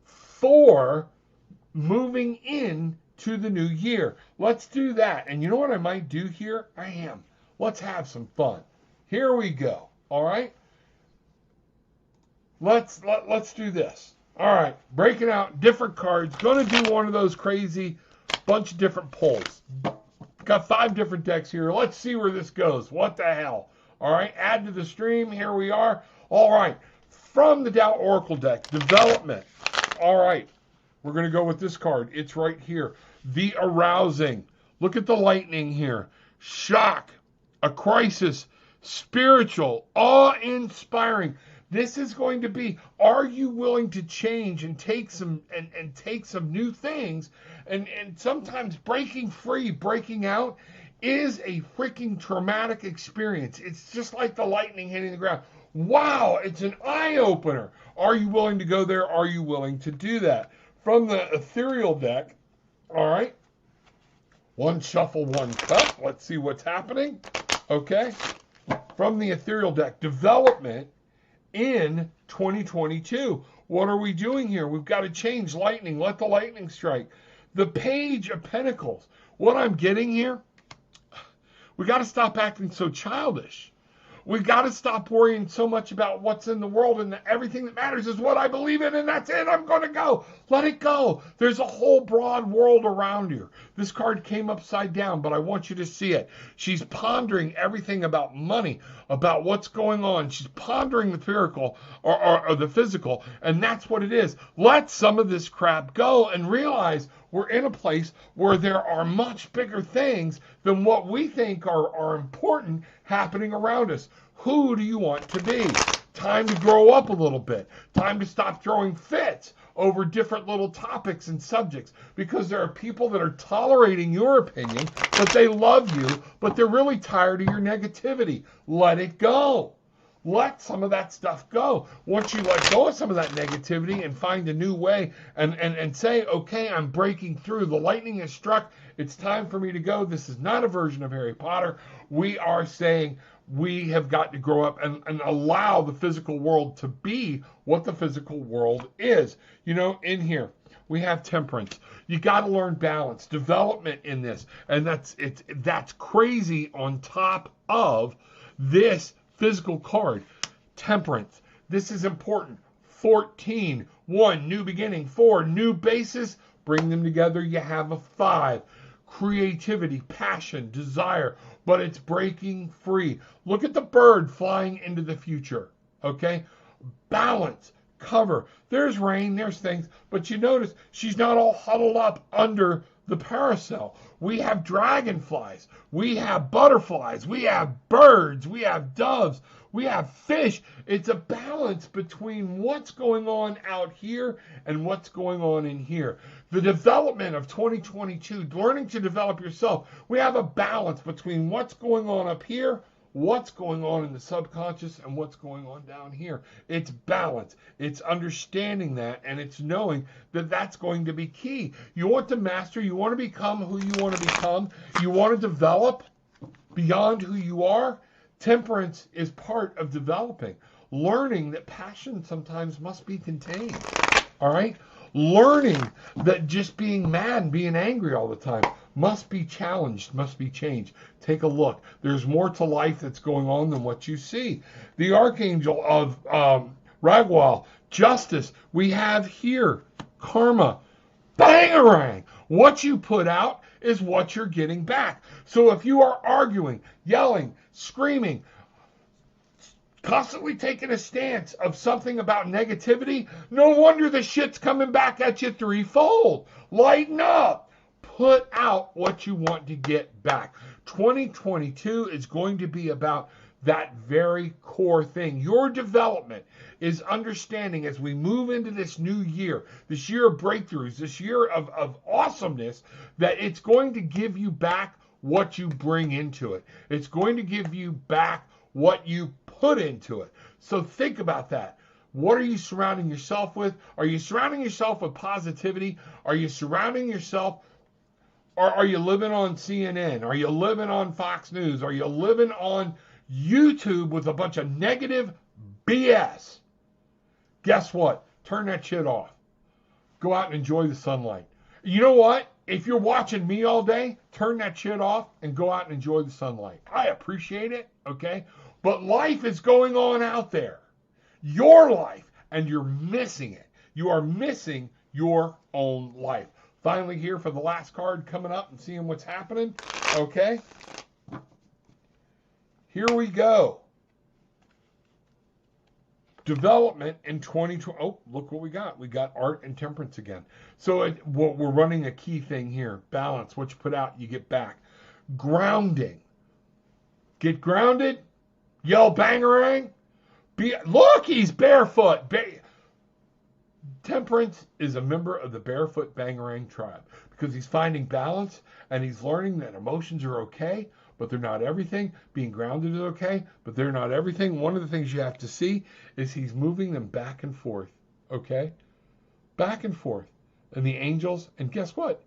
for moving into the new year? Let's do that. And you know what I might do here? Let's have some fun. Here we go. All right? Let's do this. All right. Breaking out different cards. Going to do one of those crazy bunch of different pulls. Got 5 different decks here. Let's see where this goes. What the hell? All right, add to the stream. Here we are. All right, from the Tao Oracle deck, development. All right, we're going to go with this card. It's right here. The Arousing. Look at the lightning here. Shock, a crisis, spiritual, awe-inspiring. This is going to be, are you willing to change and take some and take some new things? And sometimes breaking free, breaking out, is a freaking traumatic experience. It's just like the lightning hitting the ground. Wow, it's an eye-opener. Are you willing to go there? Are you willing to do that? From the ethereal deck, all right, one shuffle, one cut. Let's see what's happening. Okay, from the ethereal deck, development in 2022. What are we doing here? We've got to change lightning. Let the lightning strike. The Page of Pentacles. What I'm getting here, we got to stop acting so childish. We got to stop worrying so much about what's in the world, and everything that matters is what I believe in, and that's it. I'm going to go. Let it go. There's a whole broad world around you. This card came upside down, but I want you to see it. She's pondering everything about money, about what's going on. She's pondering the spiritual or the physical, and that's what it is. Let some of this crap go and realize we're in a place where there are much bigger things than what we think are important happening around us. Who do you want to be? Time to grow up a little bit. Time to stop throwing fits over different little topics and subjects, because there are people that are tolerating your opinion, but they love you, but they're really tired of your negativity. Let it go. Let some of that stuff go. Once you let go of some of that negativity and find a new way and say, okay, I'm breaking through. The lightning has struck. It's time for me to go. This is not a version of Harry Potter. We are saying we have got to grow up and allow the physical world to be what the physical world is. You know, in here, we have temperance. You got to learn balance, development in this. And that's crazy on top of this physical card. Temperance. This is important. 14. 1. New beginning. 4. New basis. Bring them together. You have a 5. Creativity, passion, desire. But it's breaking free. Look at the bird flying into the future. Okay? Balance. Cover. There's rain. There's things. But you notice she's not all huddled up under the parasol. We have dragonflies. We have butterflies. We have birds. We have doves. We have fish. It's a balance between what's going on out here and what's going on in here. The development of 2022, learning to develop yourself. We have a balance between what's going on up here, what's going on in the subconscious, and what's going on down here. It's balance. It's understanding that, and it's knowing that that's going to be key. You want to master. You want to become who you want to become. You want to develop beyond who you are. Temperance is part of developing. Learning that passion sometimes must be contained. All right? Learning that just being mad and being angry all the time must be challenged, must be changed. Take a look. There's more to life that's going on than what you see. The Archangel of Ragwal, justice. We have here karma. Bangarang! What you put out is what you're getting back. So if you are arguing, yelling, screaming, constantly taking a stance of something about negativity, no wonder the shit's coming back at you threefold. Lighten up. Put out what you want to get back. 2022 is going to be about that very core thing. Your development is understanding as we move into this new year, this year of breakthroughs, this year of awesomeness, that it's going to give you back what you bring into it. It's going to give you back what you put into it. So think about that. What are you surrounding yourself with? Are you surrounding yourself with positivity? Are you surrounding yourself, or are you living on CNN? Are you living on Fox News? Are you living on YouTube with a bunch of negative BS? Guess what? Turn that shit off. Go out and enjoy the sunlight. You know what? If you're watching me all day, turn that shit off and go out and enjoy the sunlight. I appreciate it, okay? But life is going on out there. Your life, and you're missing it. You are missing your own life. Finally here for the last card coming up and seeing what's happening, okay? Here we go. Development in 2020. Oh, look what we got. We got art and temperance again. So we're running a key thing here. Balance. What you put out, you get back. Grounding. Get grounded. Yell bangarang. Look, he's barefoot. Temperance is a member of the Barefoot Bangarang tribe because he's finding balance and he's learning that emotions are okay, but they're not everything. Being grounded is okay, but they're not everything. One of the things you have to see is he's moving them back and forth, okay? Back and forth. And the angels, and guess what?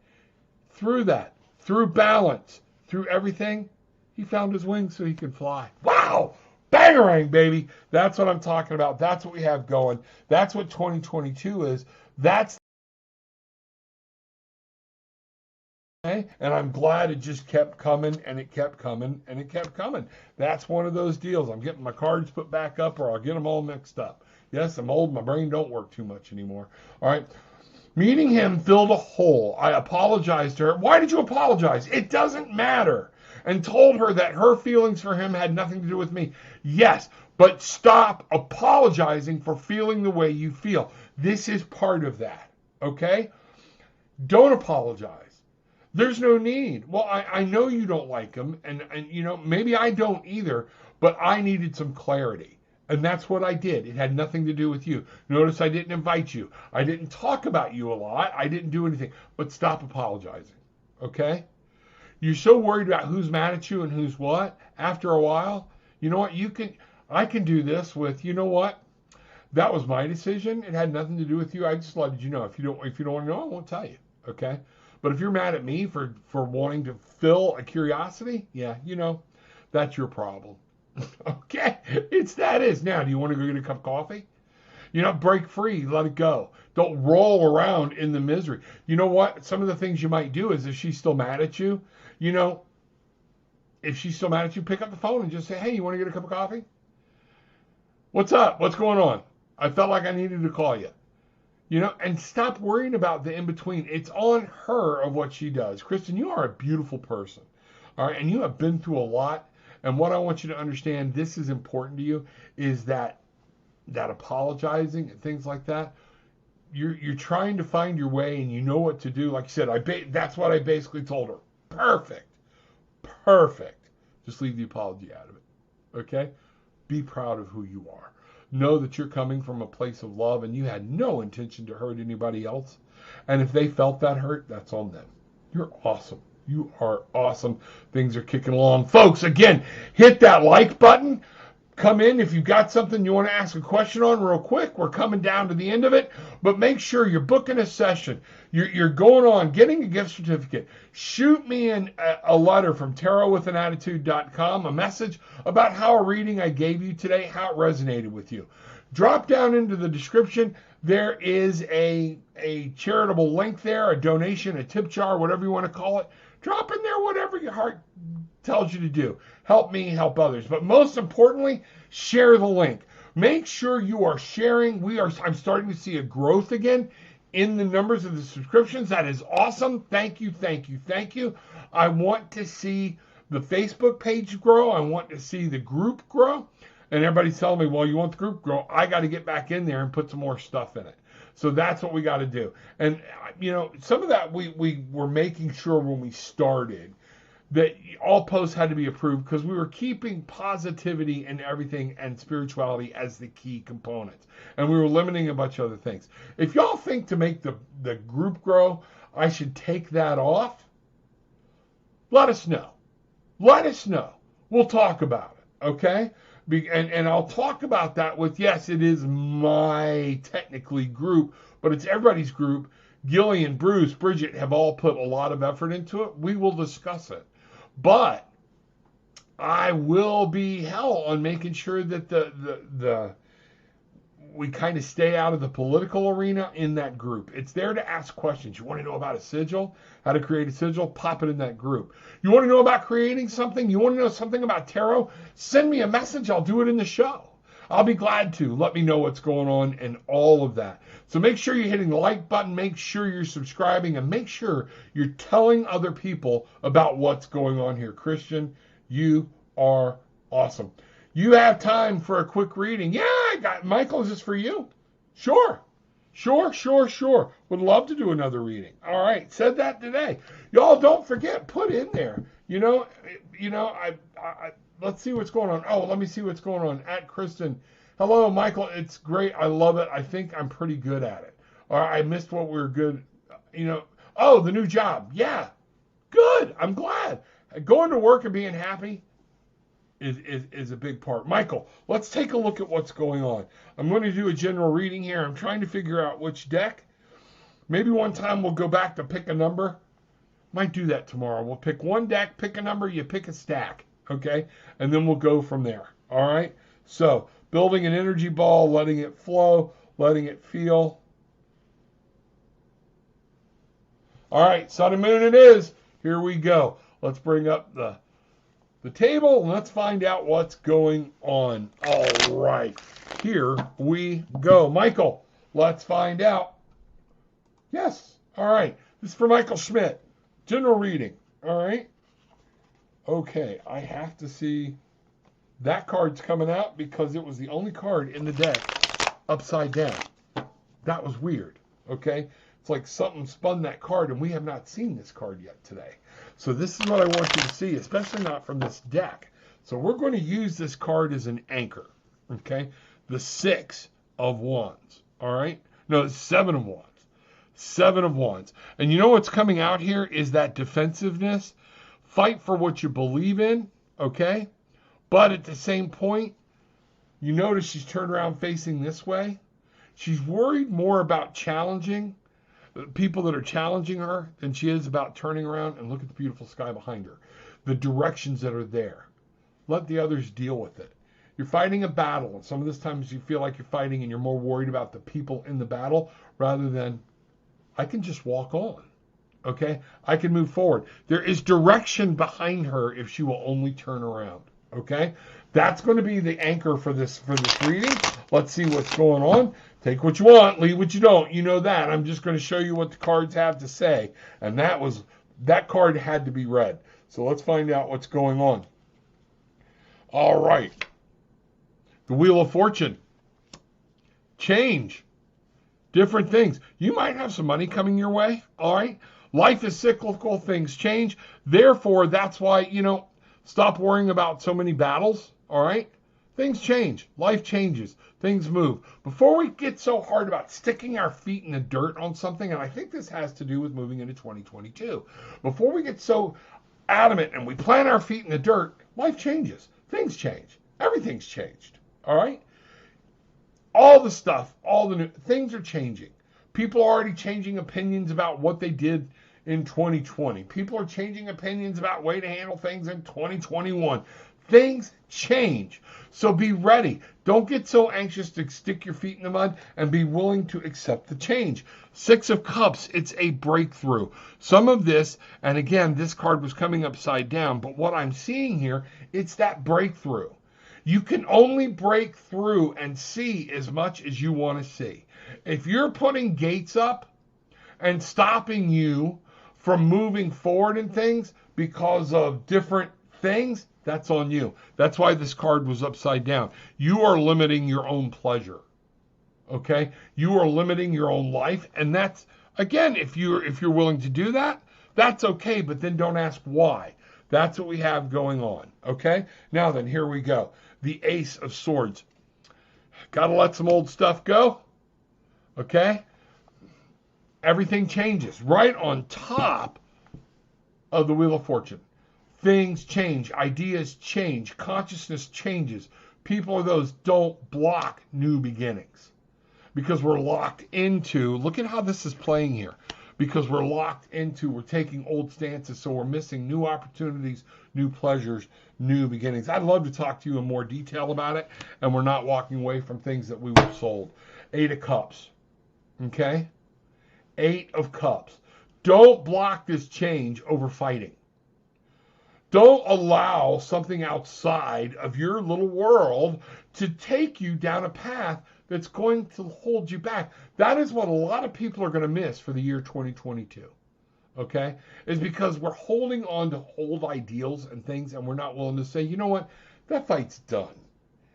Through that, through balance, through everything, he found his wings so he can fly. Wow! Bangarang, baby. That's what I'm talking about. That's what we have going. That's what 2022 is. That's okay. And I'm glad it just kept coming and it kept coming and it kept coming. That's one of those deals. I'm getting my cards put back up or I'll get them all mixed up. Yes, I'm old. My brain don't work too much anymore. All right. Meeting him filled a hole. I apologized to her. Why did you apologize? It doesn't matter. And told her that her feelings for him had nothing to do with me. Yes, but stop apologizing for feeling the way you feel. This is part of that, okay? Don't apologize. There's no need. Well, I know you don't like him, and you know, maybe I don't either, but I needed some clarity. And that's what I did. It had nothing to do with you. Notice I didn't invite you. I didn't talk about you a lot. I didn't do anything. But stop apologizing, okay? You're so worried about who's mad at you and who's what. After a while, you know what? I can do this with, you know what? That was my decision. It had nothing to do with you. I just let you know. If you don't want to know, I won't tell you. Okay? But if you're mad at me for wanting to fill a curiosity, yeah, you know, that's your problem. Okay? That is. Now, do you want to go get a cup of coffee? You know, break free, let it go. Don't roll around in the misery. You know what? Some of the things you might do is if she's still mad at you, you know, if she's still mad at you, pick up the phone and just say, hey, you want to get a cup of coffee? What's up? What's going on? I felt like I needed to call you. You know, and stop worrying about the in-between. It's on her of what she does. Kristen, you are a beautiful person. All right, and you have been through a lot. And what I want you to understand, this is important to you, is that apologizing and things like that, you're trying to find your way and you know what to do. Like I said, that's what I basically told her. Perfect. Just leave the apology out of it. Okay? Be proud of who you are. Know that you're coming from a place of love and you had no intention to hurt anybody else. And if they felt that hurt, that's on them. You're awesome. You are awesome. Things are kicking along. Folks, again, hit that like button. Come in if you've got something you want to ask a question on real quick. We're coming down to the end of it. But make sure you're booking a session. You're going on, getting a gift certificate. Shoot me a letter from tarotwithanattitude.com, a message about how a reading I gave you today, how it resonated with you. Drop down into the description. There is a charitable link there, a donation, a tip jar, whatever you want to call it. Drop in there whatever your heart tells you to do. Help me, help others. But most importantly, share the link. Make sure you are sharing. I'm starting to see a growth again in the numbers of the subscriptions. That is awesome. Thank you, thank you, thank you. I want to see the Facebook page grow. I want to see the group grow. And everybody's telling me, well, you want the group grow. I got to get back in there and put some more stuff in it. So that's what we got to do. And, you know, some of that we were making sure when we started that all posts had to be approved because we were keeping positivity and everything and spirituality as the key components. And we were limiting a bunch of other things. If y'all think to make the group grow, I should take that off, let us know. Let us know. We'll talk about it, okay? And I'll talk about that with, yes, it is my technically group, but it's everybody's group. Gillian, Bruce, Bridget have all put a lot of effort into it. We will discuss it. But I will be hell on making sure that we kind of stay out of the political arena in that group. It's there to ask questions. You want to know about a sigil, how to create a sigil, pop it in that group. You want to know about creating something? You want to know something about tarot? Send me a message. I'll do it in the show. I'll be glad to. Let me know what's going on and all of that. So make sure you're hitting the like button. Make sure you're subscribing. And make sure you're telling other people about what's going on here. Christian, you are awesome. You have time for a quick reading. Yeah, I got Michael, is this for you? Sure. Sure. Would love to do another reading. All right, said that today. Y'all don't forget, put in there. Let's see what's going on. Oh, let me see what's going on. At Kristen. Hello, Michael. It's great. I love it. I think I'm pretty good at it. All right, I missed what we were good. Oh, the new job. Yeah, good. I'm glad. Going to work and being happy is a big part. Michael, let's take a look at what's going on. I'm going to do a general reading here. I'm trying to figure out which deck. Maybe one time we'll go back to pick a number. Might do that tomorrow. We'll pick one deck, pick a number, you pick a stack, okay? And then we'll go from there, all right? So, building an energy ball, letting it flow, letting it feel. All right, Sun and Moon it is. Here we go. Let's bring up the table and let's find out what's going on. All right, here we go. Michael, let's find out. Yes, all right. This is for Michael Schmidt. General reading, all right? Okay, I have to see. That card's coming out because it was the only card in the deck upside down. That was weird, okay? It's like something spun that card, and we have not seen this card yet today. So this is what I want you to see, especially not from this deck. So we're going to use this card as an anchor, okay? The 6 of Wands, all right? No, it's 7 of Wands. 7 of Wands. And you know what's coming out here is that defensiveness. Fight for what you believe in, okay? But at the same point, you notice she's turned around facing this way. She's worried more about challenging people that are challenging her than she is about turning around and look at the beautiful sky behind her. The directions that are there. Let the others deal with it. You're fighting a battle, and some of this times you feel like you're fighting and you're more worried about the people in the battle rather than, I can just walk on. Okay? I can move forward. There is direction behind her if she will only turn around. Okay? That's going to be the anchor for this reading. Let's see what's going on. Take what you want, leave what you don't. You know that. I'm just going to show you what the cards have to say. And that card had to be read. So let's find out what's going on. All right. The Wheel of Fortune. Change. Different things. You might have some money coming your way. All right. Life is cyclical. Things change. Therefore, that's why, stop worrying about so many battles. All right. Things change. Life changes. Things move. Before we get so hard about sticking our feet in the dirt on something, and I think this has to do with moving into 2022, before we get so adamant and we plant our feet in the dirt, life changes. Things change. Everything's changed. All right? All the stuff, all the new things are changing. People are already changing opinions about what they did in 2020. People are changing opinions about way to handle things in 2021. Things change. So be ready. Don't get so anxious to stick your feet in the mud and be willing to accept the change. 6 of Cups, it's a breakthrough. Some of this, and again, this card was coming upside down, but what I'm seeing here, it's that breakthrough. You can only break through and see as much as you want to see. If you're putting gates up, and stopping you from moving forward in things because of different things, that's on you. That's why this card was upside down. You are limiting your own pleasure. Okay? You are limiting your own life, and that's, again, if you're willing to do that, that's okay, but then don't ask why. That's what we have going on. Okay? Now then, here we go. The Ace of Swords. Got to let some old stuff go. Okay? Everything changes. Right on top of the Wheel of Fortune. Things change. Ideas change. Consciousness changes. People are those, don't block new beginnings. Because we're locked into, look at how this is playing here. Because we're locked into, we're taking old stances, so we're missing new opportunities, new pleasures, new beginnings. I'd love to talk to you in more detail about it, and we're not walking away from things that we were sold. 8 of Cups. Okay? 8 of Cups. Don't block this change over fighting. Don't allow something outside of your little world to take you down a path that's going to hold you back. That is what a lot of people are going to miss for the year 2022. Okay? Is because we're holding on to old ideals and things, and we're not willing to say, you know what? That fight's done.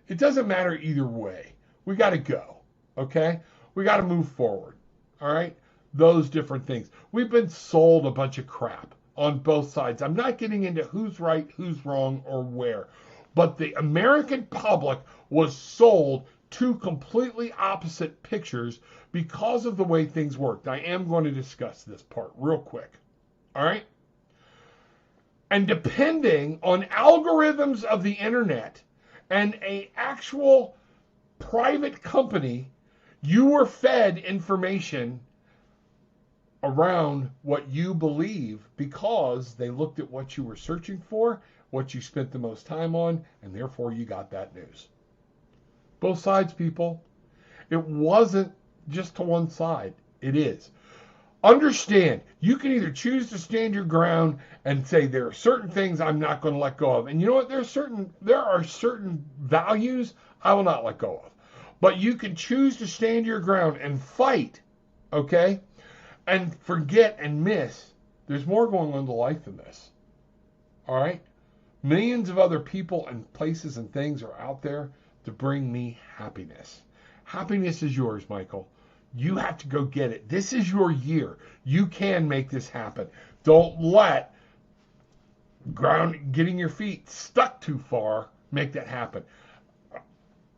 It doesn't matter either way. We got to go. Okay? We got to move forward. All right? Those different things. We've been sold a bunch of crap on both sides. I'm not getting into who's right, who's wrong, or where. But the American public was sold two completely opposite pictures because of the way things worked. I am going to discuss this part real quick. All right? And depending on algorithms of the internet and an actual private company, you were fed information around what you believe because they looked at what you were searching for, what you spent the most time on, and therefore you got that news. Both sides, people. It wasn't just to one side. It is. Understand, you can either choose to stand your ground and say there are certain things I'm not going to let go of. And you know what? There are certain values I will not let go of. But you can choose to stand your ground and fight, okay? And forget and miss. There's more going on to life than this. All right? Millions of other people and places and things are out there to bring me happiness. Happiness is yours, Michael. You have to go get it. This is your year. You can make this happen. Don't let getting your feet stuck too far make that happen.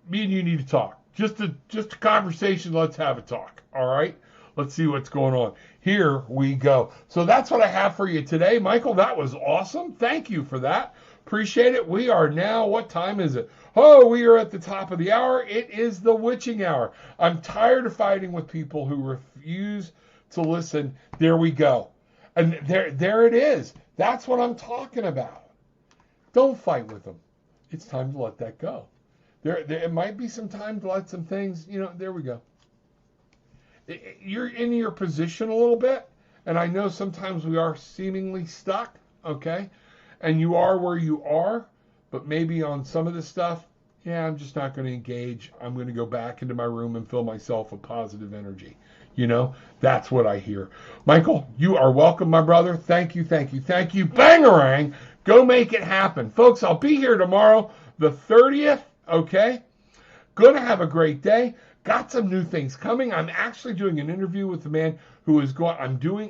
Me and you need to talk. Just a conversation. Let's have a talk. All right? Let's see what's going on. Here we go. So that's what I have for you today. Michael, that was awesome. Thank you for that. Appreciate it. We are now, what time is it? Oh, we are at the top of the hour. It is the witching hour. I'm tired of fighting with people who refuse to listen. There we go. And there it is. That's what I'm talking about. Don't fight with them. It's time to let that go. It might be some time to let some things, there we go. You're in your position a little bit, and I know sometimes we are seemingly stuck, okay? And you are where you are, but maybe on some of this stuff, I'm just not going to engage. I'm going to go back into my room and fill myself with positive energy. That's what I hear. Michael, you are welcome, my brother. Thank you, thank you, thank you. Bangarang. Go make it happen. Folks, I'll be here tomorrow, the 30th, okay? Going to have a great day. Got some new things coming. I'm actually doing an interview with the man who is going,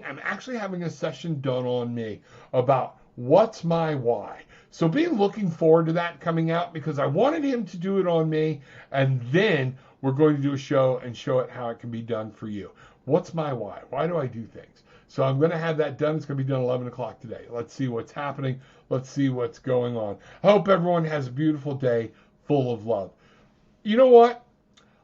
I'm actually having a session done on me about what's my why. So be looking forward to that coming out because I wanted him to do it on me, and then we're going to do a show and show it how it can be done for you. What's my why? Why do I do things? So I'm going to have that done. It's going to be done 11 o'clock today. Let's see what's happening. Let's see what's going on. I hope everyone has a beautiful day full of love. You know what?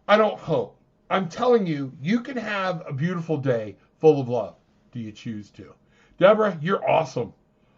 I don't hope. I'm telling you, you can have a beautiful day full of love. Do you choose to? Deborah, you're awesome.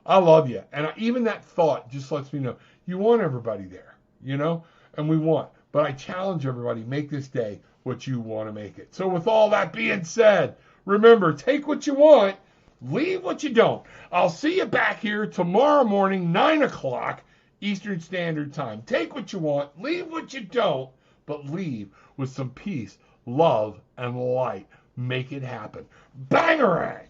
I love you. And even that thought just lets me know you want everybody there, and we want. But I challenge everybody, make this day what you want to make it. So with all that being said, remember, take what you want, leave what you don't. I'll see you back here tomorrow morning, 9 o'clock Eastern Standard Time. Take what you want, leave what you don't, but leave with some peace, love, and light. make it happen. Bangarang!